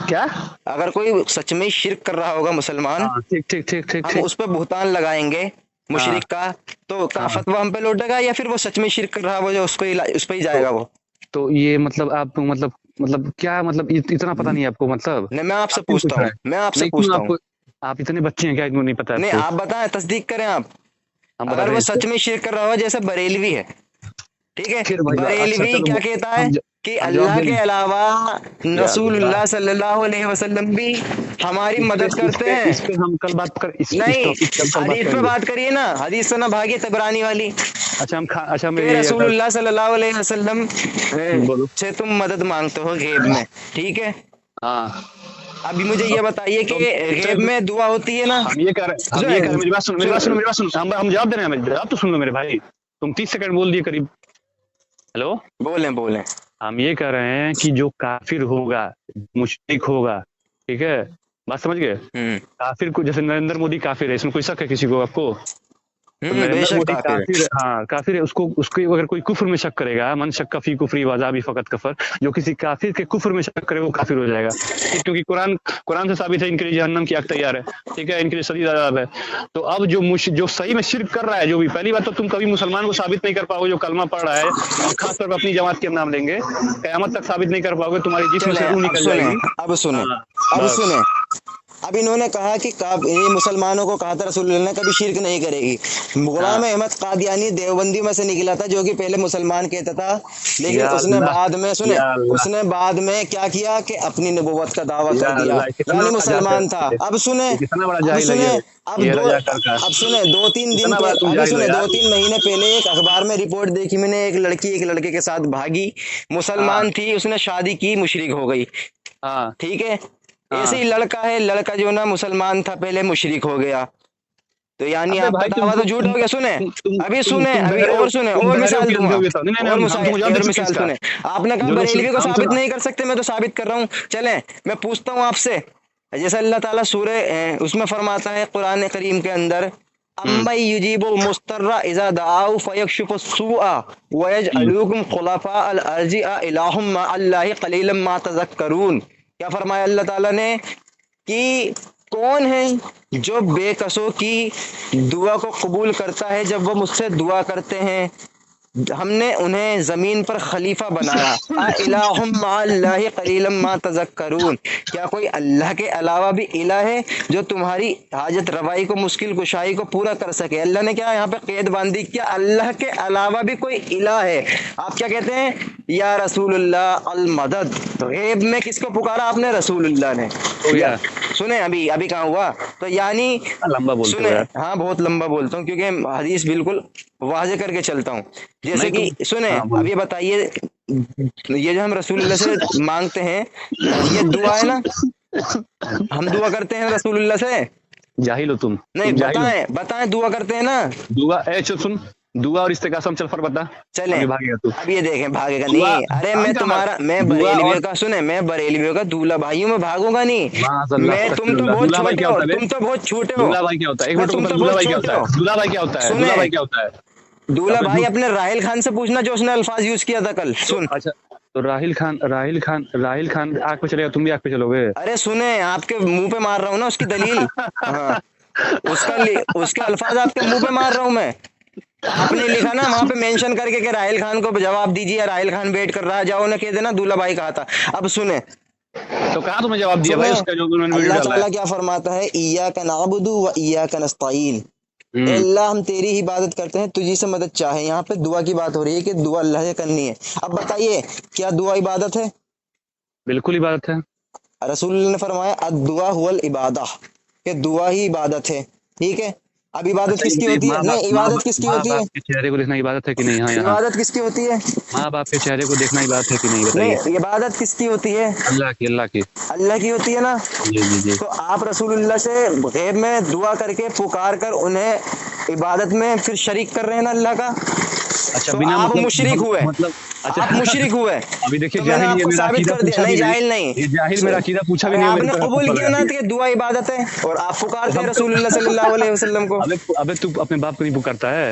کیا؟ اگر کوئی سچ میں شرک کر رہا ہوگا مسلمان، ٹھیک ٹھیک ٹھیک ٹھیک ہم ٹھیک. اس پہ بہتان لگائیں گے مشرک کا، تو کیا فتویٰ ہم پہ لوٹے گا، یا پھر وہ سچ میں شرک کر رہا وہ جو اس پہ ہی جائے گا وہ؟ تو یہ مطلب آپ مطلب کیا مطلب اتنا پتہ نہیں آپ کو؟ مطلب نہیں میں آپ سے کیوں پوچھتا پوچھ رہے ہوں، ہیں؟ میں آپ سے نہیں کیوں پوچھتا آپ ہوں، کو، آپ اتنے بچے ہیں کیا اتنا نہیں پتا آپ نہیں کو؟ آپ بتائیں، تصدیق کریں آپ، ہم اگر بتاتے وہ ہیں. سچ میں شرک کر رہا ہو، جیسے بریلوی ہے، ٹھیک ہے، پھر بھائی اچھا بریلوی چلو کیا کہتا ہے ہم کہ ہم جواب اللہ دے کے دیں. علاوہ یا رسول اللہ، اللہ صلی اللہ علیہ وسلم بھی ہماری مدد کرتے ہیں؟ اس پہ ہم کل بات کر، اس نہیں، ٹاپک پہ کل بات حدیث پہ کریں گے. بات کریے نا، حدیث سے نہ بھاگیے تبرانی والی، اچھا اچھا میں کہ یہ رسول اللہ صلی اللہ علیہ وسلم بولو. سے تم مدد مانگتے ہو غیب میں، ٹھیک ہے، ہاں ابھی مجھے یہ بتائیے تو کہ غیب میں دعا ہوتی ہے نا؟ ہم یہ کہہ رہے ہیں، میری بات سنو، میری بات سنو، ہم جواب دے رہے ہیں، جواب تو سن لو میرے بھائی. تم 30 سیکنڈ بول دیے قریب. ہلو، بولیں ہم یہ کہہ رہے ہیں کہ جو کافر ہوگا، مشرک ہوگا، ٹھیک ہے، بات سمجھ گئے؟ کافر کو جیسے نریندر مودی کافر ہے، اس میں کوئی شک ہے کسی کو آپ کو؟ تو بے نریندر شک مودی کافر کافر، ہاں کافر ہے. اس کو اگر کوئی کفر میں شک کرے گا، من شک فی کفری وذابی فقط کفر، جو کسی کافر کے کفر میں شک کرے وہ کافر ہو جائے گا. کیونکہ قرآن سے ثابت ہے ان کے لیے جہنم کی آگ تیار ہے، ٹھیک ہے، ان کے لیے شدید عذاب ہے. تو اب جو صحیح میں شرک کر رہا ہے، جو بھی، پہلی بات تو تم کبھی مسلمان کو ثابت نہیں کر پاؤ گے جو کلمہ پڑھ رہا ہے، اور خاص طور پر اپنی جماعت کے نام لیں گے، قیامت تک ثابت نہیں کر پاؤ گے، تمہاری جسم سے چلیں روح اب نکل جائے سنیں، گی. ہاں بس. اب انہوں نے کہا کہ یہ مسلمانوں کو کہا تھا رسول اللہ نے کبھی شرک نہیں کرے گی. ہاں غلام احمد قادیانی دیوبندی میں سے نکلا تھا، جو کہ پہلے مسلمان کہتا تھا، لیکن یا اس نے اللہ، بعد میں یا اللہ، اس نے بعد میں کیا کیا کہ اپنی نبوت کا دعویٰ کر یا دیا، اللہ، کتنا یعنی بڑا جاہل مسلمان تھا. ہے اب سنیں، یہ، کتنا بڑا اب جاہل ہے سنیں، یہ رجا کر کا، اب سنیں، دو تین دن کتنا پہ بڑا تم ابھی جاہل ہو سنیں، یار. 2-3 مہینے پہلے ایک اخبار میں رپورٹ دیکھی میں نے، ایک لڑکی ایک لڑکے کے ساتھ بھاگی، ہاں مسلمان تھی، اس نے شادی کی، مشرک ہو گئی، ہاں ٹھیک ہے. ہاں. ایسے ہی لڑکا ہے، لڑکا جو نا مسلمان تھا پہلے، مشرک ہو گیا، تو یعنی ابے آپ کا بھائی دعویٰ تو جھوٹ ہو گیا. سنیں، ابھی سنیں، تم ابھی بہرے ہو، اور سنیں، تم اور بہرے ہو مثال کہ دوں اندھے گا، ہو یہ سب. نہیں ہم تم کو جواب دے اور چکے اس مثال کا. سنیں. آپ نے کہا جو لوگ بریلوی کو ہم ثابت نہیں کر سکتے، میں تو ثابت کر رہا ہوں. چلیں میں پوچھتا ہوں آپ سے، جیسے اللہ تعالیٰ سورہ اس میں فرماتا ہے قرآن کریم کے اندر، اَمَّن يُجِيبُ الْمُضْطَرَّ إِذَا دَعَاهُ فَيَكْشِفُ السُّوءَ وَيَجْعَلُكُمْ خُلَفَاءَ الْأَرْضِ أَإِلَٰهٌ مَّعَ اللَّهِ قَلِيلًا مَّا تَذَكَّرُونَ. کیا فرمایا اللہ تعالیٰ نے کہ کون ہے جو بے کسوں کی دعا کو قبول کرتا ہے جب وہ مجھ سے دعا کرتے ہیں، ہم نے انہیں زمین پر خلیفہ بنایا. اَإِلَٰهٌ مَّعَ اللَّهِ قَلِيلًا مَّا تَذَكَّرُونَ. کیا کوئی اللہ کے علاوہ بھی الہ ہے جو تمہاری حاجت روائی کو، مشکل کشائی کو پورا کر سکے؟ اللہ نے کیا یہاں پہ قید باندھی، کیا اللہ کے علاوہ بھی کوئی الہ ہے؟ آپ کیا کہتے ہیں، یا رسول اللہ المدد. غیب میں کس کو پکارا آپ نے؟ رسول اللہ نے. ہو یا گیا. سنیں، ابھی کہاں ہوا، تو یعنی لمبا بولتے ہو سنیں، یار. ہاں بہت لمبا بولتا ہوں کیونکہ حدیث بالکل واضح کر کے چلتا ہوں. جیسے نہیں کہ تم، سنیں، ہاں اب بولو. یہ بتائیے، یہ جو ہم رسول اللہ سے مانگتے ہیں، یہ دعا ہے نا، ہم دعا کرتے ہیں رسول اللہ سے. جاہل ہو تم نہیں، تم جاہل ہو. بتائیں دعا کرتے ہیں نا. دعا سن، دعا اور استغاثہ میں چل فرق بتا. چلیں، ابھی بھاگے گا تو. اب یہ دیکھیں، بھاگے گا دعا، نہیں. ارے میں تمہارا، میں دعا اور بریلویوں کا، سنیں، میں بریلویوں کا دولہا بھائیوں میں بھاگوں گا نہیں. معاذ اللہ میں، استغفر تم تو اللہ. بہت دولہا بھائی چھوٹے کیا ہو، ہوتا ہے بے؟ تم تو بہت چھوٹے ہو. دولہا بھائی کیا ہوتا ہے؟ ایک منٹ تم رکو، تو دولہا بہت بھائی کیا چھوٹے ہوتا ہو. ہے؟ دولہا بھائی کیا ہوتا ہے؟ دولہا سنیں، بھائی کیا ہوتا ہے؟ دولہا ابے بھائی اپنے راحل خان سے پوچھنا جو اس نے الفاظ یوز کیا تھا کل. تو سن، اچھا، تو راہل خان آگ پہ چلے گا، تم بھی آگ پہ چلو گے؟ ارے سنیں، آپ کے منہ پہ مار رہا ہوں نا اس کی دلیل. ہاں، اس کے الفاظ آپ کے منہ پہ مار رہا ہوں میں. آپ نے لکھا نا وہاں پہ مینشن کر کے کہ راحل خان کو جواب دیجیے، راحل خان ویٹ کر رہا ہے، جاؤ انہیں کہہ دینا دولہا بھائی کہا تھا. اب سنیں، تو کہاں تمہیں جواب دیا بھائی اس کا جو انہوں نے ویڈیو اللہ ڈالا تعالیٰ کیا فرماتا ہے، ایاک نعبد و ایاک نستعین. اے ہے؟ اللہ، ہم تیری ہی عبادت کرتے ہیں، تجھی سے مدد چاہے. یہاں پہ دعا کی بات ہو رہی ہے کہ دعا اللہ سے کرنی ہے. اب بتائیے، کیا دعا عبادت ہے؟ بالکل عبادت ہے. رسول اللہ نے فرمایا الدعا هو العبادہ، کہ دعا ہی عبادت ہے. ٹھیک ہے، اب عبادت اچھا کس کی یہ ہوتی ہے؟ نہیں، عبادت کس کی ماں ہوتی ہے؟ باپ کے چہرے کو دیکھنا عبادت ہے کہ نہیں؟ ہاں یہاں عبادت کس کی ہوتی ہے؟ ماں باپ کے چہرے کو دیکھنا عبادت ہے کہ نہیں؟ بتائیے. نہیں، عبادت کس کی ہوتی ہے؟ اللہ کی، اللہ کی. اللہ کی ہوتی ہے نا. جی جی جی. تو آپ رسول اللہ سے غیب میں دعا کر کے پکار کر انہیں عبادت میں پھر شریک کر رہے ہیں نا اللہ کا. اچھا تو بنا آپ مطلب مشرک ہوئے، مطلب اچھا آپ مشرک ہوئے. ابھی دیکھیے تو میں نے جاہل، آپ یہ کو میرا ثابت عقیدہ کر دیا. پوچھا بھی نہیں، نہیں. جاہل نہیں. یہ جاہل میرا عقیدہ پوچھا بھی ارے نہیں آپ میرے نے پر قبول پڑ کیا نا گئی. کہ دعا عبادت ہے، اور آپ تو پکارتے ہیں ہم رسول اللہ صلی اللہ علیہ وسلم کو. ابے تو اپنے باپ کو نہیں پکارتا ہے.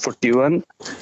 41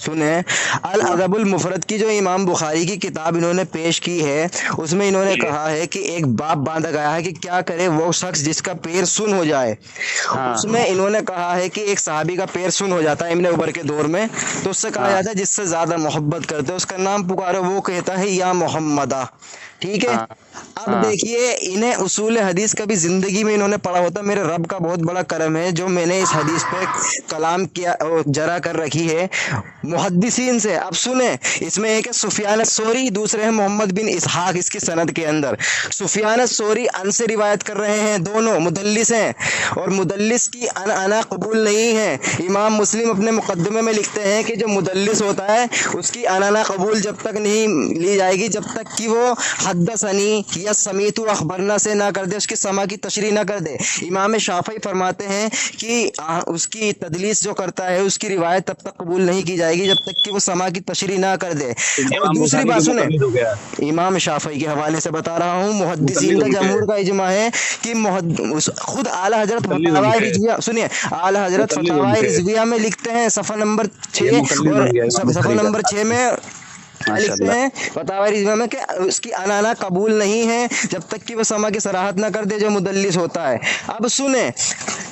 سنیں الادب المفرد کی جو امام بخاری کی کتاب انہوں نے پیش کی ہے اس میں انہوں نے کہا ہے کہ ایک باب باندھا گیا ہے کہ کیا کرے وہ شخص جس کا پیر سن ہو جائے. اس میں انہوں نے کہا ہے کہ ایک صحابی کا پیر سن ہو جاتا ہے ابن عمر کے دور میں, تو اس سے کہا جاتا ہے جس سے زیادہ محبت کرتے اس کا نام پکارو, وہ کہتا ہے یا محمدہ. ٹھیک ہے. اب دیکھیے انہیں اصول حدیث کا بھی زندگی میں انہوں نے پڑھا ہوتا. میرے رب کا بہت بڑا کرم ہے جو میں نے اس حدیث پہ کلام کیا جرا کر رکھی ہے محدثین سے. اب سنیں اس میں ایک ہے سفیان الثوری, دوسرے ہیں محمد بن اسحاق. اس کی سند کے اندر سفیان الثوری ان سے روایت کر رہے ہیں, دونوں مدلس ہیں اور مدلس کی انا قبول نہیں ہے. امام مسلم اپنے مقدمے میں لکھتے ہیں کہ جو مدلس ہوتا ہے اس کی انا قبول جب تک نہیں لی جائے گی جب تک کہ وہ حدثنی یا سمیت و اخبرنا سے نہ کر دے, اس کی سما کی تشریح نہ کر دے. امام شافعی فرماتے ہیں کہ اس کی تدلیس جو کرتا ہے اس کی روایت تب تک قبول نہیں کی جائے گی جب تک کہ وہ سما کی تشریح نہ کر دے. اور دوسری بات سنیں, امام شافعی کے حوالے سے بتا رہا ہوں, محدثین کا جمہور کا اجماع ہے کہ خود اعلی حضرت فتاوی رضویہ, سنیے اعلی حضرت فتاوی رضویہ میں لکھتے ہیں صفحہ نمبر 6 اور صفحہ نمبر 6 میں لکھتے ہیں فتاوی رضویہ میں کہ اس کی انانا قبول نہیں ہے جب تک کہ وہ سما کی صراحت نہ کر دے جو مدلس ہوتا ہے. اب سنیں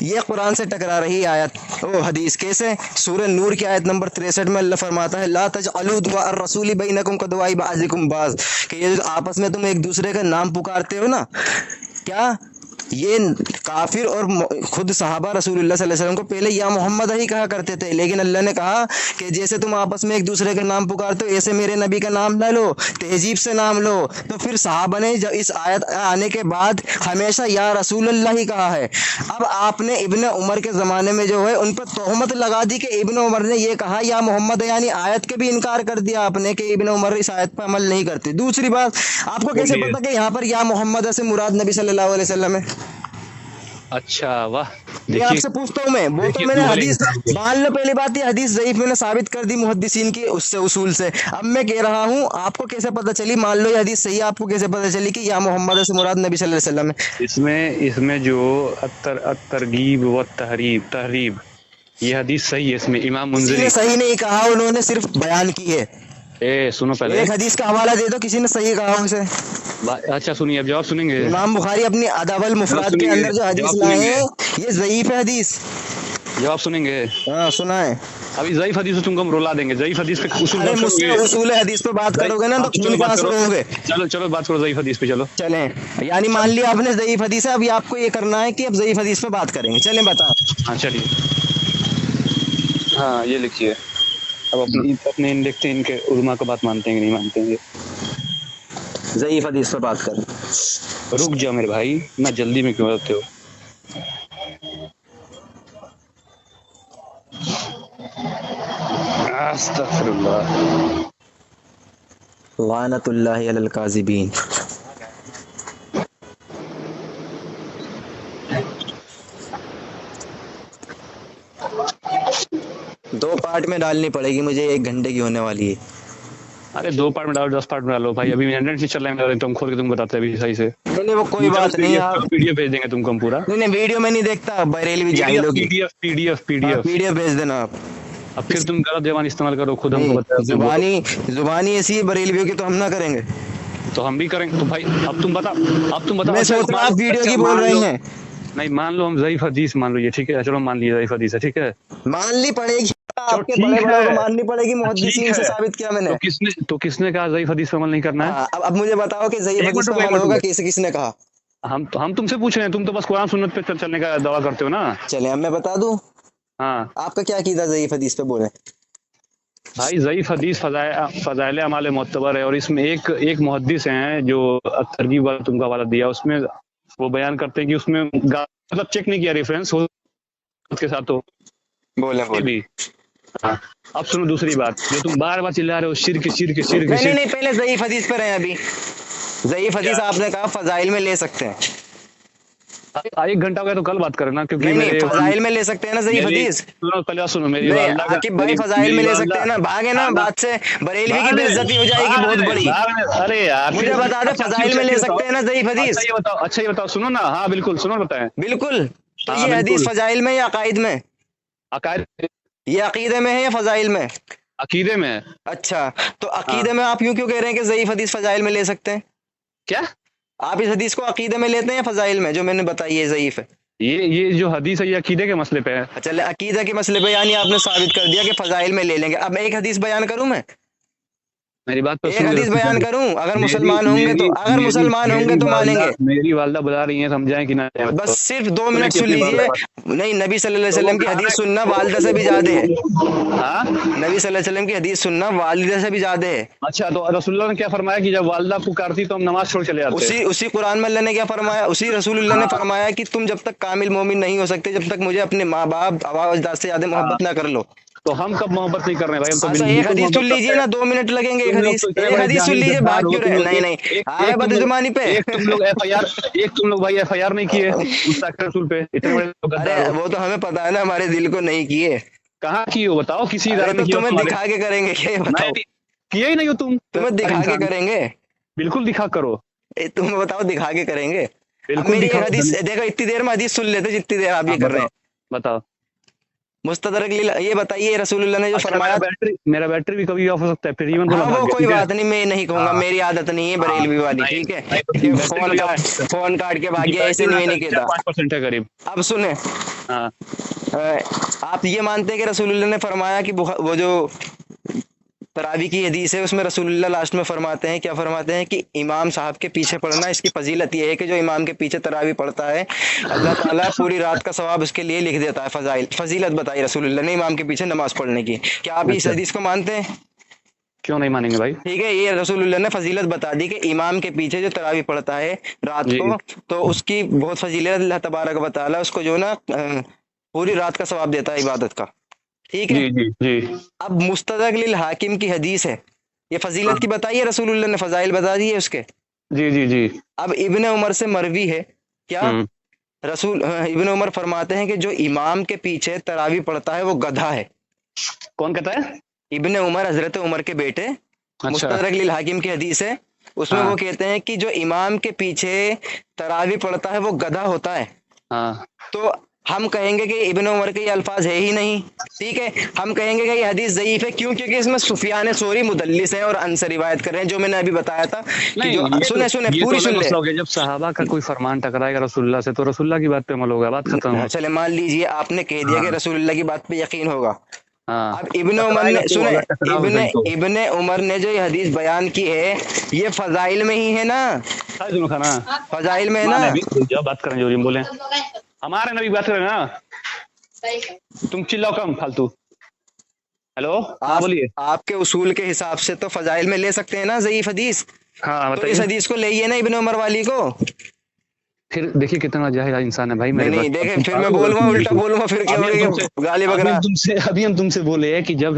یہ قرآن سے ٹکرا رہی آیت حدیث کیسے, سورہ نور کی آیت نمبر 63 میں اللہ فرماتا ہے لا تجعلوا دعاء الرسول بینکم کدعاء بعضکم بعض, کہ یہ جو آپس میں تم ایک دوسرے کا نام پکارتے ہو نا, کیا یہ کافر اور خود صحابہ رسول اللہ صلی اللہ علیہ وسلم کو پہلے یا محمد ہی کہا کرتے تھے, لیکن اللہ نے کہا کہ جیسے تم آپس میں ایک دوسرے کا نام پکارتے ہو ایسے میرے نبی کا نام نہ لو, تہذیب سے نام لو. تو پھر صحابہ نے جب اس آیت آنے کے بعد ہمیشہ یا رسول اللہ ہی کہا ہے. اب آپ نے ابن عمر کے زمانے میں جو ہے ان پر تہمت لگا دی کہ ابن عمر نے یہ کہا یا محمد, یعنی آیت کے بھی انکار کر دیا آپ نے کہ ابن عمر اس آیت پر عمل نہیں کرتے. دوسری بات, آپ کو کیسے پتا کہ یہاں پر یا محمد سے مراد نبی صلی اللہ علیہ وسلم ہے؟ اچھا واہ, یہ آپ سے پوچھتا ہوں میں, وہ تو میں نے حدیث مان لو, پہلی بات یہ حدیث ضعیف میں نے ثابت کر دی محدثین کی اس سے اصول سے. اب میں کہہ رہا ہوں آپ کو کیسے پتہ چلی, مان لو یہ حدیث صحیح ہے, آپ کو کیسے پتہ چلی کہ یا محمد سے مراد نبی صلی اللہ علیہ وسلم ہے؟ اس میں جو الترغیب و تحریب یہ حدیث صحیح ہے. اس میں امام منذری نے صحیح نہیں کہا, انہوں نے صرف بیان کی ہے. سنو پہلے ایک حدیث کا حوالہ دے دو کسی نے صحیح کہا اسے. اچھا سنیے, اب جواب سنیں گے. امام بخاری اپنی ادب المفراد کے اندر جو حدیث لائے ہیں یہ ضعیف ہے حدیث. جواب سنیں گے؟ ہاں سنائیں. ابھی ضعیف حدیث تم کو ہم رلا دیں گے. ضعیف حدیث پہ اصول حدیث پہ بات کرو گے نا تو پاس رہو گے. چلو بات کرو ضعیف حدیث پہ. چلو چلیں, یعنی مان لیا آپ نے ضعیف حدیث ہے, ابھی آپ کو یہ کرنا ہے کہ اب ضعیف حدیث پہ بات کریں گے. چلیں بتائیں. ہاں چلیے, ہاں یہ لکھیے. اب اپنے دیکھتے ہیں ان کے علماء کو بات مانتے ہیں کہ نہیں مانتے ہیں. ضعیف حدیث پہ بات کریں. رک جاؤ میرے بھائی, اتنا جلدی میں کیوں رہتے ہو. استغفر اللہ, لعنت اللہ علی الکاذبین. دو پارٹ میں ڈالنی پڑے گی مجھے, 1 گھنٹے کی ہونے والی ہے. ارے 2 پارٹ میں ڈالو, 10 پارٹ میں ڈالو بھائی. ابھی انٹرنیٹ سے چل رہا ہے, تم کھول کے تم بتاتے ابھی صحیح سے. نہیں وہ کوئی بات نہیں, آپ پی ڈی ایف بھیج دیں گے تم کو ہم پورا. نہیں ویڈیو میں نہیں دیکھتا, بریلوی جاہلوں کی پی ڈی ایف بھیج دینا آپ. اب پھر تم غلط زبان استعمال کرو, خود ہم کو بتاؤ. زبانی ایسی ہے بریلویوں کی, تو ہم نہ کریں گے. تو ہم بھی کریں گے. تو بھائی اب تم بتا. میں سوچ رہا آپ ویڈیو کی بول رہے ہیں. نہیں مان لو, ہم ضعیف حدیث مان لو یہ, ٹھیک ہے. چلو مان لیے ضعیف حدیث ہے, ٹھیک ہے. ماننی پڑے گی, آپ کے بڑے بڑوں کو ماننی پڑے گی. محدثین سے ثابت کیا میں نے. تو کس نے کہا ضعیف حدیث پہ عمل نہیں کرنا ہے؟ اب مجھے بتاؤ کہ ضعیف حدیث پہ عمل ہوگا کس نے کہا. ہم تم سے پوچھ رہے ہیں, تم تو بس قرآن سنت پہ چلنے کا دعویٰ کرتے ہو نا. چلیں اب میں بتا دوں. ہاں آپ کا کیا عقیدہ ضعیف حدیث پہ بولے. بھائی ضعیف حدیث فضائل اعمال معتبر ہے, اور اس میں ایک محدث ہیں جو ترغیب والا تم کا حوالہ دیا, اس میں وہ بیان کرتے ہیں کہ اس میں مطلب چیک نہیں کیا ریفرنس کے ساتھ. تو بولے بھی. اب سنو دوسری بات, جو تم بار بار چلا رہے ہو شرک. نہیں پہلے ضعیف حدیث پہ رہے. ابھی ضعیف حدیث آپ نے کہا فضائل میں لے سکتے ہیں. 1 گھنٹہ ہو گیا تو کل بات کرنا, کیونکہ فضائل میں لے سکتے ہیں نا ضعیف حدیث. پہلے سنو میری عاقب بھائی, فضائل میں لے سکتے ہیں نا. بھاگے نا بات سے, بریلوی کی بے عزتی ہو جائے گی بہت بڑی. ارے یار مجھے بتا دو فضائل میں لے سکتے ہیں نا ضعیف حدیث. اچھا یہ بتاؤ, سنو نا. ہاں بالکل سنو, بتائیں. بالکل. تو یہ حدیث فضائل میں یا عقائد میں؟ عقائد, یہ عقیدے میں ہے یا فضائل میں؟ عقیدے میں ہے. اچھا تو عقیدے میں آپ یوں کیوں کہہ رہے ہیں کہ ضعیف حدیث فضائل میں لے سکتے ہیں؟ کیا آپ اس حدیث کو عقیدے میں لیتے ہیں یا فضائل میں جو میں نے بتائی ہے ضعیف ہے؟ یہ جو حدیث ہے یہ عقیدے کے مسئلے پہ ہے. چلے عقیدہ کے مسئلے پہ یعنی آپ نے ثابت کر دیا کہ فضائل میں لے لیں گے. اب ایک حدیث بیان کروں میں، میری بات تو ایک سن حدیث لو. بیان کروں، اگر مسلمان ہوں گے تو، اگر مسلمان ہوں گے تو مانیں گے. میری والدہ بلا رہی ہیں، سمجھائیں کہ نہ. بس صرف 2 منٹ سن لیجئے. نہیں، نبی صلی اللہ علیہ وسلم کی حدیث سننا والدہ سے بھی زیادہ ہے. ہاں نبی صلی اللہ علیہ وسلم کی حدیث سننا والدہ سے بھی زیادہ ہے. اچھا، تو رسول اللہ نے کیا فرمایا کہ جب والدہ پکارتی تو ہم نماز چھوڑ چلے جاتے. اسی قرآن میں اللہ نے کیا فرمایا، اسی رسول اللہ نے فرمایا کہ تم جب تک کامل مومن نہیں ہو سکتے جب تک مجھے اپنے ماں باپ آبا و اجداد سے زیادہ محبت نہ کر لو. تو ہم کب محبت نہیں کر رہے ہیں بھائی؟ ہم تو اچھا ایک حدیث سن لیجئے نا، 2 منٹ لگیں گے. ایک حدیث سن لیجئے، بھاگ کیوں رہے؟ نہیں آگے بدزبانی پہ. ایک تم لوگ بھائی ایف آئی آر نہیں کیے مستقل رسول پہ، اتنے بڑے لوگ ارے غدار ہو. وہ تو ہمیں پتا ہے نا، ہمارے دل کو نہیں کیے. کہاں کی ہو بتاؤ؟ کسی ادارے ارے نے تو کیا تمہیں دکھا کے کریں گے کیا، یہ بتاؤ. کیا ہی نہیں ہو تم. تمہیں دکھا کے کریں گے، بالکل دکھا کرو. تمہیں بتاؤ دکھا کے کریں گے. اب بالکل میری ایک دکھاؤ. حدیث دیکھو، اتنی دیر میں حدیث سن لیتے جتنی دیر آپ یہ کر رہے ہیں. بتاؤ. مستدرک یہ بتائیے رسول اللہ نے جو فرمایا. میرا بیٹری بھی کبھی آف ہو سکتا ہے، پھر ایون ہاں وہ کوئی بات نہیں، میں نہیں کہوں گا، میری عادت نہیں ہے بریلوی والی، ٹھیک ہے، کہ فون کاٹ کے بھاگیا، ایسے نہیں کہتا. 5% ہے قریب. اب سنیں، ہاں آپ یہ مانتے ہیں کہ رسول اللہ نے فرمایا کہ وہ جو تراوی کی حدیث ہے اس میں رسول اللہ لاسٹ میں فرماتے ہیں، کیا فرماتے ہیں کہ امام صاحب کے پیچھے پڑھنا، اس کی فضیلت یہ ہے کہ جو امام کے پیچھے تراوی پڑھتا ہے اللہ تعالیٰ پوری رات کا ثواب اس کے لیے لکھ دیتا ہے. فضیلت بتائی رسول اللہ نے امام کے پیچھے نماز پڑھنے کی. کیا آپ اس حدیث کو مانتے ہیں؟ کیوں نہیں مانیں گے بھائی؟ ٹھیک ہے، یہ رسول اللہ نے فضیلت بتا دی کہ امام کے پیچھے جو تراوی پڑھتا ہے رات کو تو اس کی بہت فضیلت، اللہ تبارک و تعالیٰ اس کو جو نا پوری رات کا ثواب دیتا ہے عبادت کا. ٹھیک ہے. جی جی. اب مستدرک للحاکم کی حدیث ہے، یہ فضیلت کی بتائیے رسول اللہ نے، فضائل بتا دیے اس کے. جی جی جی. اب ابن عمر سے مروی ہے، کیا ابن عمر فرماتے ہیں کہ جو امام کے پیچھے تراوی پڑھتا ہے وہ گدھا ہے. کون کہتا ہے؟ ابن عمر، حضرت عمر کے بیٹے. مستدرک للحاکم کی حدیث ہے، اس میں وہ کہتے ہیں کہ جو امام کے پیچھے تراوی پڑھتا ہے وہ گدھا ہوتا ہے. تو ہم کہیں گے کہ ابن عمر کے یہ الفاظ ہے ہی نہیں. ٹھیک ہے، ہم کہیں گے کہ یہ حدیث ضعیف ہے. کیوں؟ کیونکہ اس میں سفیان ثوری مدلس ہیں اور ان سے روایت کر رہے ہیں، جو میں نے ابھی بتایا تھا. سنیں پوری سن لیں. جب صحابہ کا کوئی فرمان ٹکرائے گا رسول اللہ سے تو رسول اللہ کی بات پہ عمل ہوگا، بات ختم. چلے مان لیجئے آپ نے کہہ دیا کہ رسول اللہ کی بات پہ یقین ہوگا. اب ابن عمر نے سنیں، ابن عمر نے جو یہ حدیث بیان کی ہے یہ فضائل میں ہی ہے نا، فضائل میں ہے نا. بات کریں جو بولیں، ہمارے نبی بات کریں نا، تم چلاؤ کم فالتو. ہیلو بولیے. آپ کے اصول کے حساب سے تو فضائل میں لے سکتے ہیں نا ضعیف حدیث. ہاں تو اس حدیث کو لئیے نا ابن عمر والی کو. پھر دیکھیے کتنا جاہل انسان ہے بھائی. نہیں دیکھیں، پھر میں بولوں الٹا بولوں پھر کیا گالی بکرا. ابھی ہم تم سے بولے کہ جب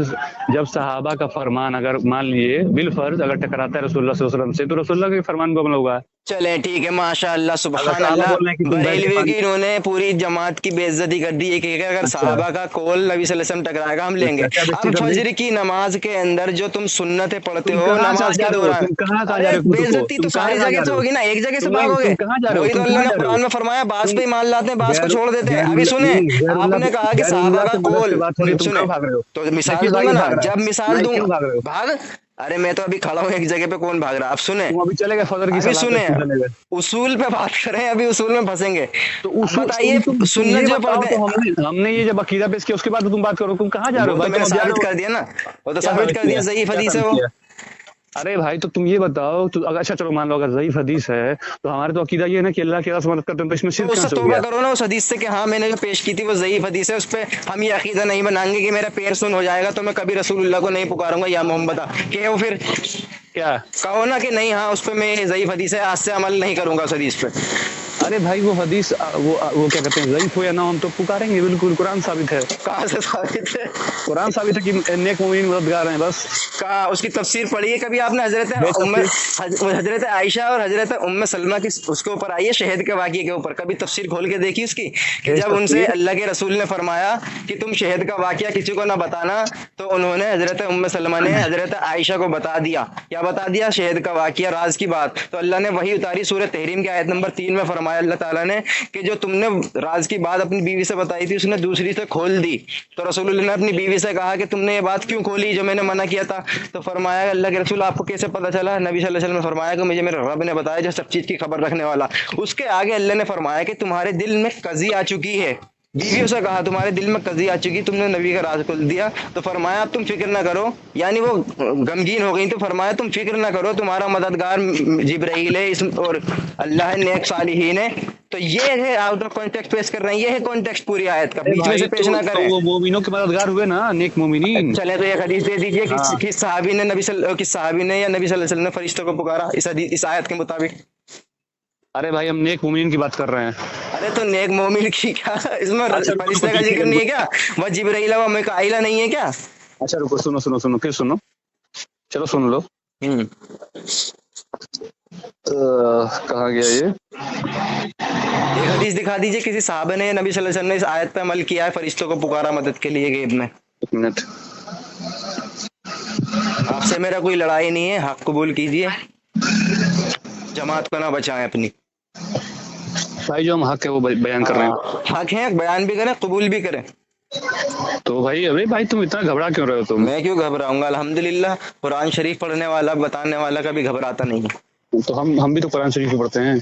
صحابہ کا فرمان اگر مان لیے بالفرض اگر ٹکراتا ہے رسول اللہ صلی اللہ علیہ وسلم سے تو رسول اللہ کے فرمان کو عمل ہوگا. چلیں ٹھیک ہے، ماشاء اللہ سبحان اللہ. بریلوی کی انہوں نے پوری جماعت کی بے عزتی کر دی. کہ اگر صحابہ کا قول نبی صلی اللہ علیہ وسلم ٹکرائے گا ہم لیں گے. اب فجر کی نماز کے اندر جو تم سنتیں پڑھتے ہو نماز کے دوران، بے عزتی تو ساری جگہ سے ہوگی نا، ایک جگہ سے بھاگو گے. وہی تو اللہ نے قرآن میں فرمایا بعض پہ ایمان لاتے ہیں بعض کو چھوڑ دیتے ہیں. ابھی سنیں، آپ نے کہا کہ صحابہ کا قول، سنیں تو مثال دوں گا نا، جب مثال دوں بھاگ. ارے میں تو ابھی کھڑا ہوں ایک جگہ پہ، کون بھاگ رہا؟ آپ سنیں، ابھی سنیں، اصول پہ بات کریں، ابھی اصول میں پھنسیں گے. تو بتائیے سنت جو پڑھتے ہیں، ہم نے یہ جب عقیدہ پیش کیا اس کے بعد تم بات کرو، تم کہاں جا رہے ہو؟ میں نے ثابت کر دیا نا، وہ تو ثابت کر دیا ضعیف حدیث ہے وہ. ارے بھائی تو تم یہ بتاؤ، اچھا چلو مان لو اگر ضعیف حدیث ہے تو ہمارے تو عقیدہ یہ ہے نا کہ اللہ کی رضا مدد کرتے ہیں، تو اس میں شرک کہاں سے ہو گیا؟ توبہ کرو نا اس حدیث سے کہ ہاں میں نے جو پیش کی تھی وہ ضعیف حدیث ہے. اس پہ ہم یہ عقیدہ نہیں بنائیں گے کہ میرا پیر سن ہو جائے گا تو میں کبھی رسول اللہ کو نہیں پکاروں گا یا محمد. کہ وہ پھر کیا کہو نا کہ نہیں ہاں اس پہ میں ضعیف حدیث ہے، آج سے عمل نہیں کروں گا اس حدیث پہ. ارے بھائی وہ حدیث وہ کیا کہتے ہیں ضعیف ہو یا نہ ہم تو پکاریں گے. بالکل قرآن ثابت ہے. کہاں سے ثابت ہے؟ قرآن ثابت ہے کہ نیک مومنین مددگار ہیں. بس کہاں اس کی تفسیر پڑھی ہے کبھی آپ نے؟ حضرت عائشہ اور حضرت ام سلمہ کی اس کے اوپر آئی ہے شہد کے واقعے کے اوپر، کبھی تفسیر کھول کے دیکھی اس کی کہ جب ان سے اللہ کے رسول نے فرمایا کہ تم شہد کا واقعہ کسی کو نہ بتانا تو انہوں نے حضرت ام سلمہ نے حضرت عائشہ کو بتا دیا. کیا بتا دیا؟ شہد کا واقعہ، راز کی بات. تو اللہ نے وہی اتاری سورہ تحریم کی آیت نمبر 3 میں فرمایا فرمایا اللہ تعالیٰ نے کہ جو تم نے راز کی بات اپنی بیوی سے بتائی تھی اس نے دوسری سے کھول دی، تو رسول اللہ نے اپنی بیوی سے کہا کہ تم نے یہ بات کیوں کھولی جو میں نے منع کیا تھا؟ تو فرمایا اللہ کے رسول آپ کو کیسے پتہ چلا؟ نبی صلی اللہ علیہ وسلم نے فرمایا کہ مجھے میرے رب نے بتایا جو سب چیز کی خبر رکھنے والا۔ اس کے آگے اللہ نے فرمایا کہ تمہارے دل میں قضی آ چکی ہے، بیویوں سے کہا تمہارے دل میں قضی آ چکی، تم نے نبی کا راز کھول دیا، تو فرمایا اب تم فکر نہ کرو، یعنی وہ غمگین ہو گئی، تو فرمایا تم فکر نہ کرو، تمہارا مددگار جبرائیل ہے اور اللہ ہے، نیک صالحین ہے۔ تو یہ ہے آؤٹ آف کانٹیکسٹ پیش کر رہے ہیں، یہ ہے کانٹیکسٹ پوری آیت کا، ارے بیچ میں سے بھائی پیش نہ تو کریں۔ وہ مومنوں کے مددگار ہوئے نا، نیک مومنین۔ چلے تو ایک حدیث دے دیجئے ہاں کس صحابی نے کس صحابی نے یا نبی صلی اللہ علیہ وسلم نے فرشتوں کو پکارا اس حدیث اس آیت کے مطابق؟ ارے بھائی ہم نیک مومنین کی بات کر رہے ہیں۔ ارے تو نیک مومن کی کیا اس میں اچھا فرشتے کا ذکر نہیں ہے کیا؟ وہ جبرائیل و میکائیل نہیں ہے کیا؟ اچھا رکو، سنو پھر سنو، چلو سن لو۔ ہوں کہاں گیا یہ؟ ایک حدیث دکھا دیجئے کسی صحابہ نے یا نبی صلی اللہ علیہ وسلم نے اس آیت پہ عمل کیا ہے، فرشتوں کو پکارا مدد کے لیے غیب میں۔ ایک منٹ۔ آپ سے میرا کوئی لڑائی نہیں ہے، حق قبول کیجئے، جماعت کو نہ بچائیں اپنی۔ بھائی جو ہم حق ہے وہ بیان کر رہے ہیں، حق ہے، بیان بھی کریں قبول بھی کریں۔ تو بھائی ابھی بھائی تم اتنا گھبرا کیوں رہے ہو تم؟ میں کیوں گھبراؤں گا؟ الحمدللہ قرآن شریف پڑھنے والا بتانے والا کبھی گھبراتا نہیں ہے۔ تو ہم بھی تو قرآن شریف میں پڑھتے ہیں۔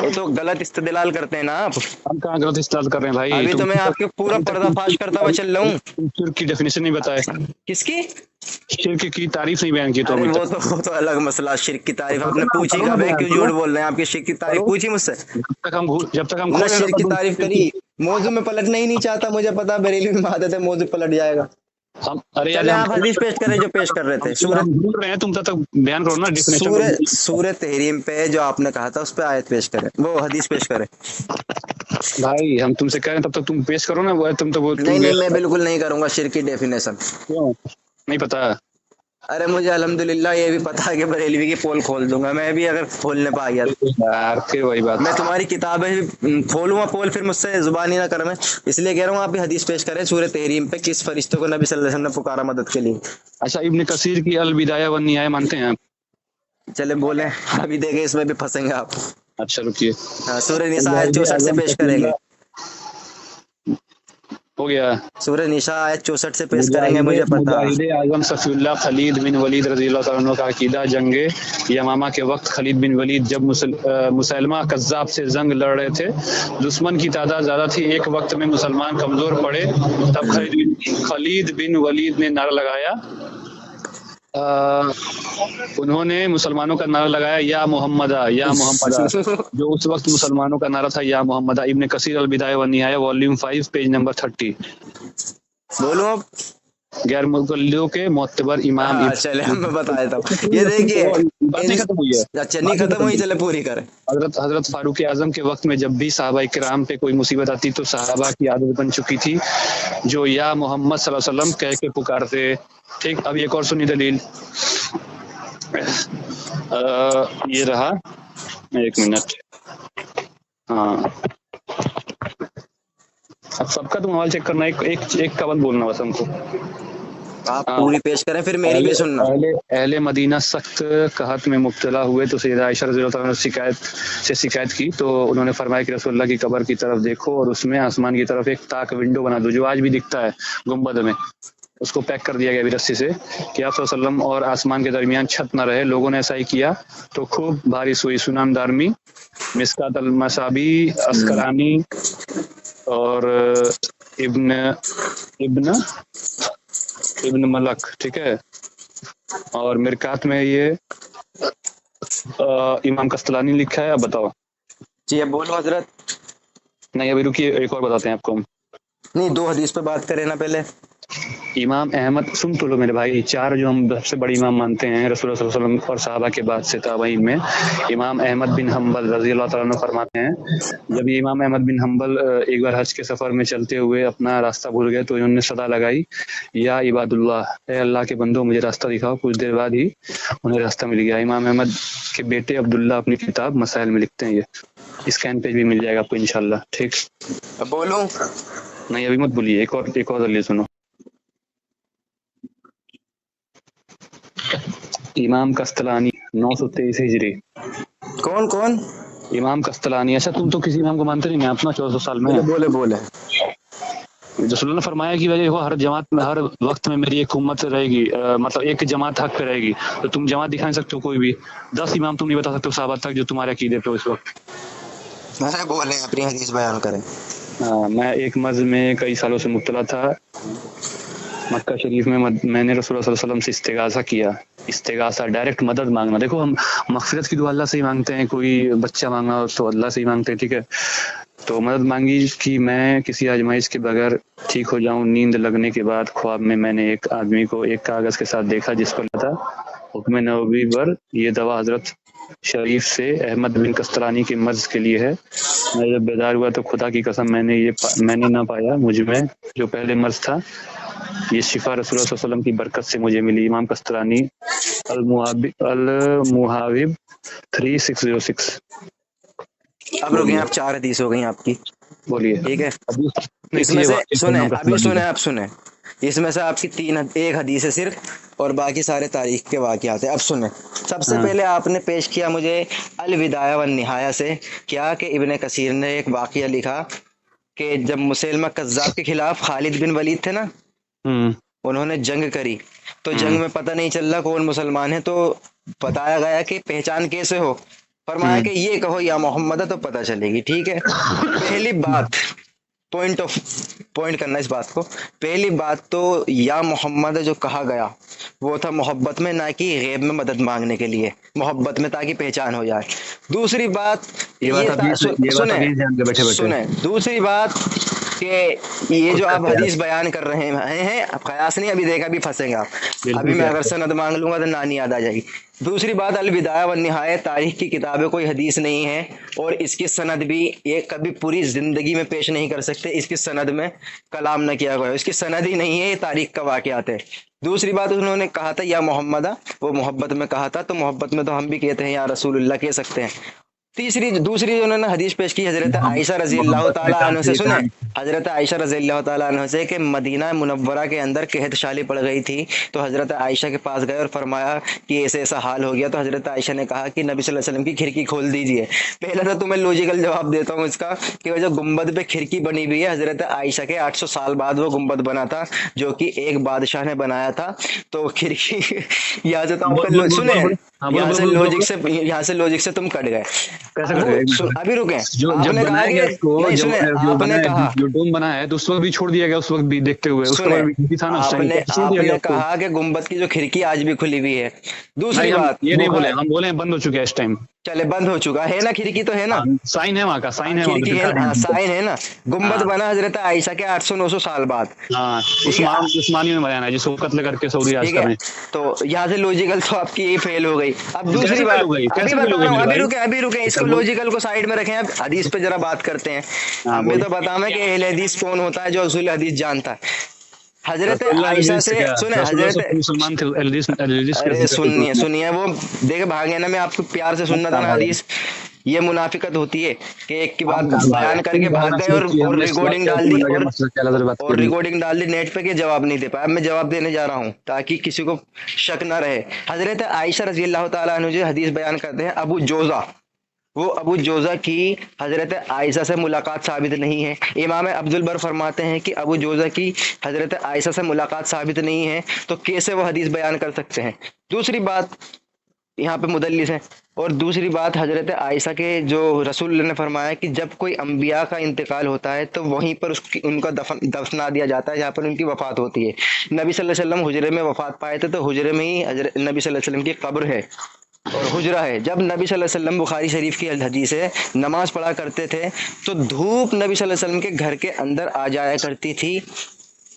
یہ تو غلط استدلال کرتے ہیں نا آپ۔ ہم کہاں غلط استعمال کر رہے ہیں بھائی؟ ابھی تو میں آپ کے پورا پردہ فاش کرتا ہوا چل رہا ہوں۔ شرک کی ڈیفینیشن نہیں بتائے، کس کی؟ شرک کی تعریف نہیں بیان کی تو ارے ابھی وہ تو الگ مسئلہ، شرک کی تعریف آپ نے پوچھی کب ہے؟ کیوں جھوٹ بول رہے ہیں؟ آپ کی شرک کی تعریف پوچھی مجھ سے؟ جب تک ہم نہ شرک کی تعریف کری، موضوع میں پلٹنا ہی نہیں چاہتا، مجھے پتا بریلی میں عادت ہے موضوع پلٹ جائے گا۔ ارے چلے آپ حدیث پیش کریں جو پیش کر رہے تھے، ہم بھول رہے ہیں، تم تب تک بیان کرو نا سورہ تحریم پہ جو آپ نے کہا تھا اس پہ آیت پیش کریں، وہ حدیث پیش کریں۔ بھائی ہم تم سے کہہ رہے ہیں تب تک تم پیش کرو نا، وہ تم تو وہ نہیں میں بالکل نہیں کروں گا شرک کی ڈیفینیشن۔ کیوں نہیں پتا؟ ارے مجھے الحمدللہ یہ بھی پتا ہے کہ بریلوی کی پول کھول دوں گا میں بھی، اگر کھولنے پا گیا یار پھر وہی بات، میں تمہاری کتابیں کھولوں گا پول، پھر مجھ سے زبان ہی نہ کر میں، اس لیے کہہ رہا ہوں آپ بھی حدیث پیش کریں سورہ تحریم پہ کس فرشتوں کو نبی صلی اللہ علیہ وسلم نے پکارا مدد کے لیے۔ اچھا ابن کثیر کی البدایہ والنہایہ مانتے ہیں آپ؟ چلے بولیں، ابھی دیکھیں اس میں بھی پھنسیں گے آپ۔ اچھا رکیے، سورہ نساء آیت 64 سے پیش کریں گے، ہو گیا۔ سورہ نساء آیت 64 سے پیش کریں گے، مجھے پتا۔ مجاہد اعظم صفی اللہ خالد بن ولید رضی اللہ تعالیٰ عنہ کا عقیدہ جنگ یمامہ کے وقت خالد بن ولید جب مسلمہ کذاب سے جنگ لڑ رہے تھے، دشمن کی تعداد زیادہ تھی، ایک وقت میں مسلمان کمزور پڑے، تب خالد بن ولید نے نعرہ لگایا، انہوں نے مسلمانوں کا نعرہ لگایا یا محمدہ یا محمدہ، جو اس وقت مسلمانوں کا نعرہ تھا یا محمدہ۔ ابن کثیر البدایہ والنہایہ والیوم 5 پیج نمبر 30۔ بولو اب۔ غیر مقلدوں کے معتبر امام چلے میں بتا دیتا ہوں، یہ دیکھیے بات نہیں ختم ہوئی ہے، اچھا نہیں ختم ہوئی، چلے پوری کریں۔ حضرت فاروق اعظم کے وقت میں جب بھی صحابہ کرام پہ کوئی مصیبت آتی تو صحابہ کی عادت بن چکی تھی جو یا محمد صلی اللہ علیہ وسلم کہہ کے پکارتے۔ ٹھیک، اب ایک اور سنی دلیل، یہ رہا، ایک منٹ، ہاں اب سب کا تو موبائل چیک کرنا، ایک کا بند بولنا بس ہم کو۔ آپ پوری پیش کریں پھر میری بھی سننا۔ اہل مدینہ سخت قحط میں مبتلا ہوئے تو سیدہ عائشہ رضی اللہ تعالیٰ نے شکایت کی تو انہوں نے فرمایا کہ رسول اللہ کی قبر کی طرف دیکھو اور اس میں آسمان کی طرف ایک تاک ونڈو بنا دو، جو آج بھی دکھتا ہے گنبد میں، اس کو پیک کر دیا گیا ابھی رسی سے کہ آپ صلی اللہ علیہ وسلم اور آسمان کے درمیان چھت نہ رہے۔ لوگوں نے ایسا ہی کیا تو خوب بارش ہوئی۔ سنن دارمی، مشکات المصابی، عسقلانی اور ابن ملک، ٹھیک ہے، اور مرکات میں یہ امام قسطلانی لکھا ہے۔ اب بتاؤ۔ جی اب بولو حضرت۔ نہیں ابھی رکیے، ایک اور بتاتے ہیں آپ کو ہم۔ نہیں دو حدیث پہ بات کریں نا پہلے۔ امام احمد، سن تو لو میرے بھائی، چار جو ہم سب سے بڑے امام مانتے ہیں رسول اللہ صلی اللہ علیہ وسلم اور صحابہ کے بعد سے تابعین میں، امام احمد بن حنبل رضی اللہ تعالیٰ عنہ فرماتے ہیں جب یہ امام احمد بن حنبل ایک بار حج کے سفر میں چلتے ہوئے اپنا راستہ بھول گئے تو انہوں نے صدا لگائی، یا عباد اللہ، اے اللہ کے بندوں مجھے راستہ دکھاؤ۔ کچھ دیر بعد ہی انہیں راستہ مل گیا۔ امام احمد کے بیٹے عبداللہ اپنی کتاب مسائل میں لکھتے ہیں، یہ اسکین پیج بھی مل جائے گا آپ کو انشاءاللہ۔ ٹھیک، اب بولوں؟ نہیں ابھی مت بولیے، ایک اور دلیل سنو۔ امام قسطلانی 923 ہجری۔ کون؟ امام قسطلانی. اچھا تم تو کسی امام کو مانتے نہیں, میں اپنا 1400 سال میں بولے بولے رسول اللہ نے فرمایا کہ دیکھو ہر جماعت میں ہر وقت میں میری ایک امت رہے گی, مطلب ایک جماعت حق پہ رہے گی. تو تم جماعت دکھا نہیں سکتے ہو کوئی بھی, 10 امام تم نہیں بتا سکتے ہو صحابہ تک جو تمہارے عقیدے پہ اس وقت. ارے بولے اپنی حدیث بیان کریں. میں ایک مرض میں کئی سالوں سے مبتلا تھا مکہ شریف میں. میں نے رسول اللہ صلی اللہ علیہ وسلم سے استغاثہ کیا. استغاثہ ڈائریکٹ مدد مانگنا. دیکھو ہم مغفرت کی دعا اللہ سے ہی مانگتے ہیں, کوئی بچہ مانگنا تو اللہ سے ہی مانگتے ہیں, ٹھیک ہے. تو مدد مانگی کہ میں کسی آزمائش کے بغیر ٹھیک ہو جاؤں. نیند لگنے کے بعد خواب میں نے ایک آدمی کو ایک کاغذ کے ساتھ دیکھا جس پر لکھا تھا حکم نبوی پر یہ دوا حضرت شریف سے احمد بن قسطلانی کے مرض کے لیے ہے. میں جب بیدار ہوا تو خدا کی قسم میں نے نہ پایا مجھ میں جو پہلے مرض تھا یہ شفا رسول اللہ صلی اللہ علیہ وسلم کی برکت سے مجھے ملی. امام قسطلانی المحاوب 3606. اب رکیں, آپ 4 حدیث ہو گئی آپ کی, بولیے. ٹھیک ہے. اس میں سے سنیں, ابھی سنیں, آپ سنیں, اس میں سے آپ کی 1 حدیث ہے صرف, اور باقی سارے تاریخ کے واقعات ہیں. اب سنیں, سب سے پہلے آپ نے پیش کیا مجھے الوداع والنہایہ سے کیا کہ ابن کثیر نے ایک واقعہ لکھا کہ جب مسیلمہ کذاب کے خلاف خالد بن ولید تھے نا, انہوں نے جنگ کری تو جنگ میں پتہ نہیں چل رہا کون مسلمان ہے, تو بتایا گیا کہ پہچان کیسے ہو, فرمایا کہ یہ کہو یا محمد تو پتہ چلے گی. ٹھیک ہے. پہلی بات پوائنٹ کرنا اس بات کو, پہلی بات تو یا محمد جو کہا گیا وہ تھا محبت میں, نہ کہ غیب میں مدد مانگنے کے لیے, محبت میں تاکہ پہچان ہو جائے. دوسری بات سنیں, دوسری بات کہ یہ جو آپ حدیث بیان کر رہے ہیں قیاس نہیں, ابھی دیکھا ابھی پھنسیں گا آپ, ابھی میں اگر سند مانگ لوں گا تو نانی یاد آ جائے گی. دوسری بات الوداع والنہایہ تاریخ کی کتابیں کوئی حدیث نہیں ہے, اور اس کی سند بھی یہ کبھی پوری زندگی میں پیش نہیں کر سکتے. اس کی سند میں کلام نہ کیا گیا, اس کی سند ہی نہیں ہے, یہ تاریخ کا واقعات ہے. دوسری بات انہوں نے کہا تھا یا محمد, وہ محبت میں کہا تھا, تو محبت میں تو ہم بھی کہتے ہیں یا رسول اللہ کہہ سکتے ہیں. دوسری جو انہوں نے حدیث پیش کی حضرت عائشہ رضی اللہ تعالیٰ عنہ سے, سنیں, حضرت عائشہ رضی اللہ تعالیٰ عنہ سے کہ مدینہ منورہ کے اندر قحط شالی پڑ گئی تھی, تو حضرت عائشہ کے پاس گئے اور فرمایا کہ ایسے ایسا حال ہو گیا. تو حضرت عائشہ نے کہا کہ نبی صلی اللہ علیہ وسلم کی کھڑکی کھول دیجئے. پہلا تو تمہیں لوجیکل جواب دیتا ہوں اس کا کہ وہ جو گنبد پہ کھڑکی بنی ہوئی ہے حضرت عائشہ کے 800 سال بعد وہ گنبد بنا تھا جو کہ ایک بادشاہ نے بنایا تھا. تو کھڑکی یہاں سے تو سنیں, یہاں سے لوجک سے تم کٹ گئے. ابھی رکیں, آپ نے کہا کہ نہیں سنیں, آپ نے کہا جو ڈوم بنا ہے تو اس وقت بھی چھوڑ دیا گیا, اس وقت بھی دیکھتے ہوئے آپ نے کہا کہ گنبد کی جو کھڑکی آج بھی کھلی ہوئی ہے. دوسری بات یہ نہیں بولے, ہم بولے بند ہو چکے اس ٹائم, چلے بند ہو چکا ہے نا, کھڑکی تو ہے نا, سائن ہے وہاں کا, سائن ہے, سائن ہے نا. گنبد بنا حضرت عائشہ کے 800-900 سال بعد, عثمانی میں بنایا جس کو قتل کر کے سعودی راج کرنے. تو یہاں سے لوجیکل تو آپ کی یہی فیل ہو گئی. اب دوسری بات ابھی رکیں, اس کو لوجیکل کو سائڈ میں رکھیں, اب حدیث پہ ذرا بات کرتے ہیں. ہمیں تو بتانا کہ اہل حدیث کون ہوتا ہے جو اصول حدیث جانتا ہے. حضرت عائشہ سے سنیں, سنیے وہ دیکھے بھاگے نا, میں آپ کو پیار سے سننا تھا نا حدیث. یہ منافقت ہوتی ہے کہ ایک کی بات بیان کر کے بھاگ گئے اور ریکارڈنگ ڈال دی, اور ریکارڈنگ ڈال دی نیٹ پہ کہ جواب نہیں دے پایا. اب میں جواب دینے جا رہا ہوں تاکہ کسی کو شک نہ رہے. حضرت عائشہ رضی اللہ تعالیٰ عنہ جو حدیث بیان کرتے ہیں, ابو جوزہ, وہ ابو جوزہ کی حضرت عائشہ سے ملاقات ثابت نہیں ہے. امام عبد البر فرماتے ہیں کہ ابو جوزہ کی حضرت عائشہ سے ملاقات ثابت نہیں ہے, تو کیسے وہ حدیث بیان کر سکتے ہیں. دوسری بات یہاں پہ مدلس ہے. اور دوسری بات حضرت عائشہ کے جو رسول اللہ نے فرمایا کہ جب کوئی انبیاء کا انتقال ہوتا ہے تو وہیں پر ان کا دفنا دیا جاتا ہے جہاں پر ان کی وفات ہوتی ہے. نبی صلی اللہ علیہ وسلم حجرے میں وفات پائے تھے, تو حجرے میں ہی نبی صلی اللہ علیہ وسلم کی قبر ہے اور حجرہ ہے. جب نبی صلی اللہ علیہ وسلم, بخاری شریف کی حدیث ہے, نماز پڑھا کرتے تھے تو دھوپ نبی صلی اللہ علیہ وسلم کے گھر کے اندر آ جایا کرتی تھی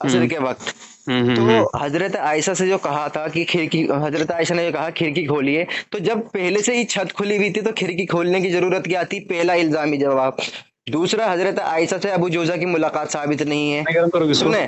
عصر کے وقت. تو حضرت عائشہ سے جو کہا تھا کہ کھڑکی, حضرت عائشہ نے جو کہا کھڑکی کھولیے, تو جب پہلے سے ہی چھت کھلی ہوئی تھی تو کھڑکی کھولنے کی ضرورت کیا تھی؟ پہلا الزامی جواب. دوسرا, حضرت عائشہ سے ابو جوزہ کی ملاقات ثابت نہیں ہے. سنیں,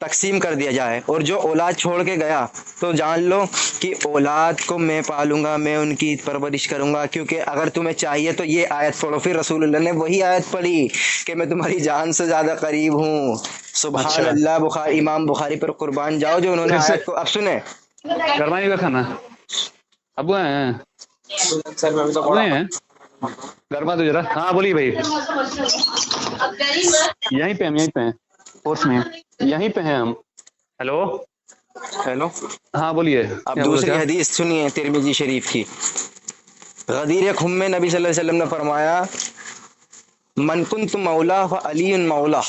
تقسیم کر دیا جائے، اور جو اولاد چھوڑ کے گیا تو جان لو کہ اولاد کو میں پالوں گا، میں ان کی پرورش کروں گا، کیونکہ اگر تمہیں چاہیے تو یہ آیت پڑھو۔ پھر رسول اللہ نے وہی آیت پڑھی کہ میں تمہاری جان سے زیادہ قریب ہوں۔ سبحان اچھا اللہ، بخاری، امام بخاری پر قربان جاؤ جو انہوں نے پھر سے آیت کو، اب سنیں گرمائی کا کھانا ابو ہیں ابو ہیں گرما تو ذرا، ہاں بولیے بھائی، یہیں پہ ہم، یہیں پہ ہیں کورس میں، یہیں پہ ہیں ہم۔ ہیلو ہیلو، ہاں بولیے، اب کیا بولو دوسری کیا؟ حدیث سنیے ترمذی شریف کی۔ غدیر خم میں نبی صلی اللہ علیہ وسلم نے فرمایا من کنت مولا فعلی مولا،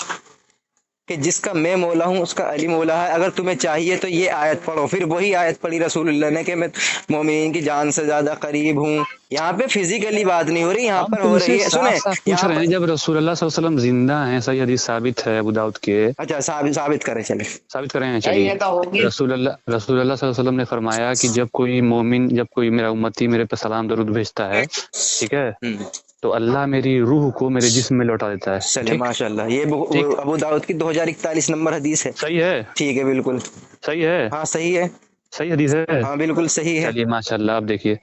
کہ جس کا میں مولا ہوں اس کا علی مولا ہے، اگر تمہیں چاہیے تو یہ آیت پڑھو۔ پھر وہی آیت پڑھی رسول اللہ نے کہ میں مومنین کی جان سے زیادہ قریب ہوں۔ یہاں پہ فزیکلی بات نہیں ہو رہی، یہاں ہم پر تم ہو سے رہی ہے، صاف سنیں صاف پوچھ یہاں رہے پر، ہیں، جب رسول اللہ صلی اللہ علیہ وسلم زندہ ہیں، صحیح حدیث ثابت ہے ابو داؤد کے، اچھا ثابت کریں چلے۔ ثابت کریں ہیں چلیے۔ رسول اللہ صلی اللہ علیہ وسلم نے فرمایا کہ جب کوئی مومن، جب کوئی میرا امتی میرے پہ سلام درود بھیجتا ہے، ٹھیک ہے، تو اللہ میری روح کو میرے جسم میں لوٹا دیتا ہے۔ چلے ٹھیک ماشاء اللہ، یہ ٹھیک، ابو داؤد کی 2041 نمبر حدیث ہے۔ صحیح ہے، ٹھیک ہے، بالکل صحیح ہے، ہاں صحیح ہے، صحیح حدیث ہے، ہاں بالکل صحیح ہے۔ چلیے ماشاء اللہ۔ اب دیکھیے،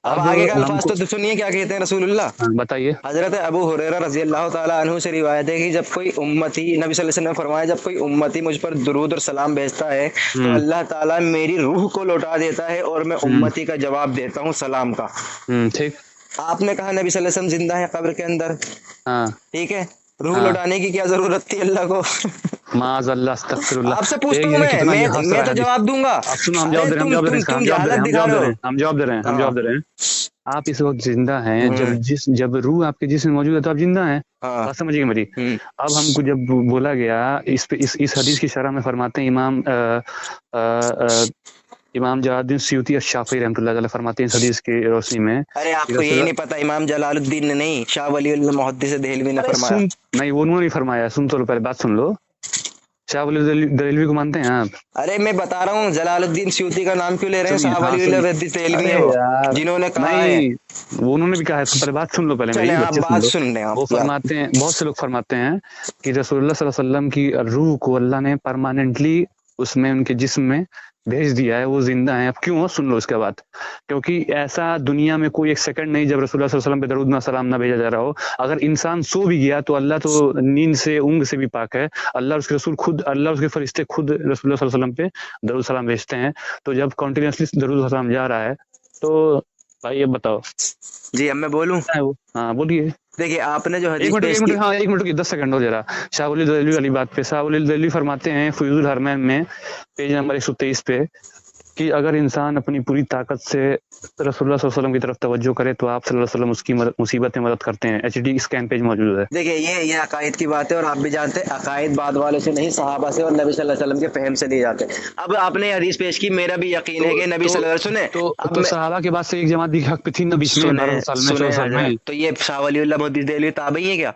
اب اب آگے کا ہم الفاظ کو تو سنیے کیا کہتے ہیں رسول اللہ۔ بتائیے۔ حضرت ابو ہریرہ رضی اللہ تعالیٰ عنہ سے روایت ہے کہ جب کوئی امتی، نبی صلی اللہ علیہ وسلم نے فرمایا جب کوئی امتی مجھ پر درود اور سلام بھیجتا ہے تو اللہ تعالیٰ میری روح کو لوٹا دیتا ہے اور میں امتی کا جواب دیتا ہوں سلام کا۔ ٹھیک، آپ نے کہا نبی صلی اللہ علیہ وسلم زندہ ہے قبر کے اندر، ہاں ٹھیک ہے، روح ہاں، لوٹانے کی کیا ضرورت تھی اللہ کو؟ معاذ اللہ، استغفر اللہ۔ آپ سے پوچھتا ہوں یہ کتنا یہ ہنس میں رہا تو ہے۔ جواب دوں گا۔ اب سنو، ہم ارے جواب دے رہے ہیں، ہم جواب دے رہے ہیں، تم ہم جواب دے رہے جہالت ہیں، دکھا رہے ہو۔ ہم جواب دے رہے ہیں، ہم ہاں جواب دے رہے ہیں۔ آپ اس وقت زندہ ہیں، جب روح آپ کے جسم میں موجود ہے تو آپ زندہ ہیں، ہاں بات سمجھیے میری۔ اب ہم کو جب بولا گیا، اس حدیث کی شرح میں فرماتے ہیں امام جلال الدین سیوطی الشافعی رحمۃ اللہ علیہ فرماتے ہیں اس حدیث کی روشنی میں، ارے آپ کو یہی نہیں پتا، امام جلال الدین نے نہیں، شاہ ولی اللہ محدث دہلوی نے فرمایا۔ نہیں وہ انہوں نے نہیں فرمایا، سن تو لو، پہلے بات سن لو۔ شاہ ولی دہلوی کو مانتے ہیں آپ؟ ارے میں بتا رہا ہوں جلال الدین سیوطی کا نام کیوں لے رہے ہیں؟ سنیے، شاہ ہاں ولی سنیے، اللہ دہلوی ارے ہیں وہ، یار جنہوں نے کہا ہے۔ نہیں، وہ انہوں نے بھی کہا ہے، پہلے بات سن لو، پہلے چلیں میری آپ بچے سن بات لو۔ سن لیں وہ آپ۔ فرماتے ہیں، بہت سے لوگ فرماتے ہیں کہ رسول اللہ صلی اللہ علیہ وسلم کی روح کو اللہ نے پرماننٹلی اس میں ان کے جسم میں بھیج دیا ہے، وہ زندہ ہیں۔ اب کیوں؟ سن لو اس کے بعد، کیونکہ ایسا دنیا میں کوئی ایک سیکنڈ نہیں جب رسول اللہ صلی اللہ علیہ وسلم پہ درود نہ سلام نہ بھیجا جا رہا ہو۔ اگر انسان سو بھی گیا تو اللہ تو نیند سے، اونگ سے بھی پاک ہے، اللہ اس کے رسول خود، اللہ اس کے فرشتے خود رسول اللہ صلی اللہ علیہ وسلم پہ درود سلام بھیجتے ہیں۔ تو جب کنٹینیوسلی درود سلام جا رہا ہے تو بھائی اب بتاؤ۔ جی اب میں بولوں، ہاں بولیے۔ دیکھیے آپ نے جو ایک حدیث منٹ پیش ایک کی، منٹ ہاں 1 منٹ کی 10 سیکنڈ ہو ذرا۔ شاہ ولی دہلوی والی بات پہ، شاہ ولی دہلوی فرماتے ہیں فیوز الحرمین میں پیج نمبر 123 پہ کہ اگر انسان اپنی پوری طاقت سے رسول اللہ صلی اللہ علیہ وسلم کی طرف توجہ کرے تو آپ صلی اللہ علیہ وسلم اس کی مصیبت میں مدد کرتے ہیں۔ HD اسکین پیج موجود ہے۔ دیکھیے یہ عقائد کی بات ہے، اور آپ بھی جانتے ہیں عقائد بعد والوں سے نہیں، صحابہ سے اور نبی صلی اللہ علیہ وسلم کے فہم سے لیے جاتے ہیں۔ اب آپ نے حدیث پیش کی، میرا بھی یقین ہے کہ نبی صلی اللہ علیہ وسلم سنیں، تو صحابہ کے بعد سے ایک جماعت بھی حق پہ تھی نا بیچ میں 12 سال میں 14 سال میں۔ تو یہ شاہ ولی اللہ محدث دہلوی تابعی ہے کیا؟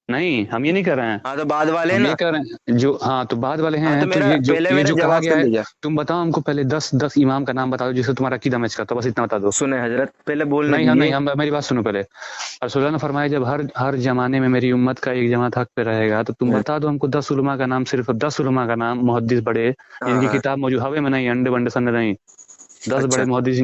نہیں ہم یہ نہیں کر رہے ہیں، ہاں تو بعد والے ہم نا، یہ کر رہے ہیں جو، ہاں تو بعد والے ہیں۔ ہاں تو تو میرا پہلے یہ میرا جو کہا جواب گیا سن ہے، لیجیے۔ تم بتاؤ ہم کو پہلے 10 امام کا نام بتا دو جسے تمہارا عقیدہ میچ کرتا، بس اتنا بتا دو۔ سنیں حضرت پہلے بولنے نہیں دیجیے۔ ہم میری بات سنو پہلے۔ رسول اللہ نے فرمایا جب ہر زمانے میں میری امت کا ایک جماعت حق پہ رہے گا تو تم بتا دو ہم کو 10 علماء کا نام، صرف 10 علماء کا نام، محدث بڑے جن کی کتاب موجود ہوے میں نہیں، انڈے بنڈے سن نہیں، 10 بڑے محدث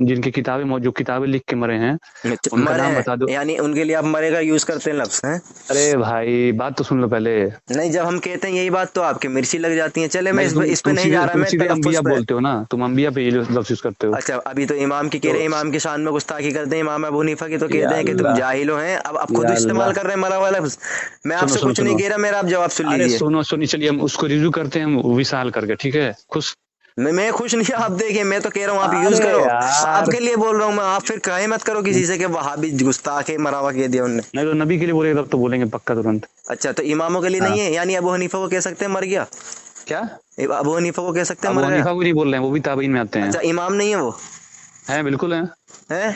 جن کی کتابیں لکھ کے مرے ہیں، ان کا نام بتا دو۔ یعنی ان کے لیے آپ مرے گا یوز کرتے ہیں لفظ ہیں؟ ارے بھائی بات تو سن لو پہلے۔ نہیں جب ہم کہتے ہیں یہی بات تو آپ کی مرچی لگ جاتی ہیں۔ چلے میں اس پہ نہیں جا رہا، تم میں سیدھے انبیاء تلفظ پہ۔ بولتے ہو نا، تم انبیاء پہ یہ لفظ یوز کرتے ہو۔ اچھا ابھی تو امام کی کہہ رہے ہیں، امام کی شان میں گستاخی کرتے ہیں، امام ابو حنیفہ کی تو کہتے ہیں کہ تم جاہل ہیں۔ اب خود استعمال کر رہے ہیں مرا ہوا لفظ۔ میں آپ سے کچھ نہیں کہہ رہا، میرا آپ جواب سن لیجیے۔ سنو چلیے ہم اس کو ریویو کرتے ہیں وصال کر کے، ٹھیک ہے؟ خوش میں خوش نہیں، آپ دیکھیں میں تو کہہ رہا ہوں آپ یوز کرو، آپ کے لیے بول رہا ہوں میں، آپ پھر کہیں مت کرو کسی سے کہ وہابی گستاخ ہے، مرا ہوا کہہ دیا انہوں نے۔ نہیں تو نبی کے لیے بولے گا تب تو بولیں گے پکا ترنت۔ اچھا تو اماموں کے لیے نہیں ہے؟ یعنی ابو حنیفہ کو کہہ سکتے ہیں مر گیا؟ کیا ابو حنیفہ کو کہہ سکتے ہیں ابو مر گیا؟ حنیفہ کو نہیں بول رہے ہیں، وہ بھی تابعین میں آتے ہیں۔ اچھا امام نہیں ہے وہ؟ ہیں بالکل ہیں۔ ہیں؟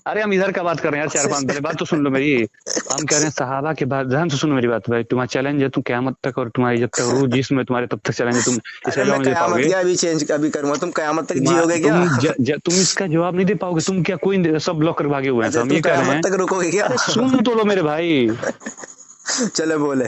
ارے ہم ادھر کا بات کر رہے ہیں یار، 4-5 پہلے بات تو سن لو میری۔ ہم کہہ رہے ہیں صحابہ کے بعد، ذہن سے سنو میری بات بھائی، تمہارا چیلنج ہے، تم قیامت تک، اور تمہاری جب تک روح جسم میں تمہارے تب تک چیلنج ہے، تم اس کا جواب نہیں دے پاؤ قیامت گے۔ کیا ابھی چینج ابھی کروں گا، تم قیامت تک جیو گے کیا؟ تم اس کا جواب نہیں دے پاؤ گے، تم کیا کوئی سب بلاک کر بھاگے ہوئے ہیں، تو ہم یہ کہہ رہے ہیں قیامت تک رکو گے کیا؟ سن تو لو میرے بھائی۔ چلے بولے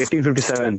1857,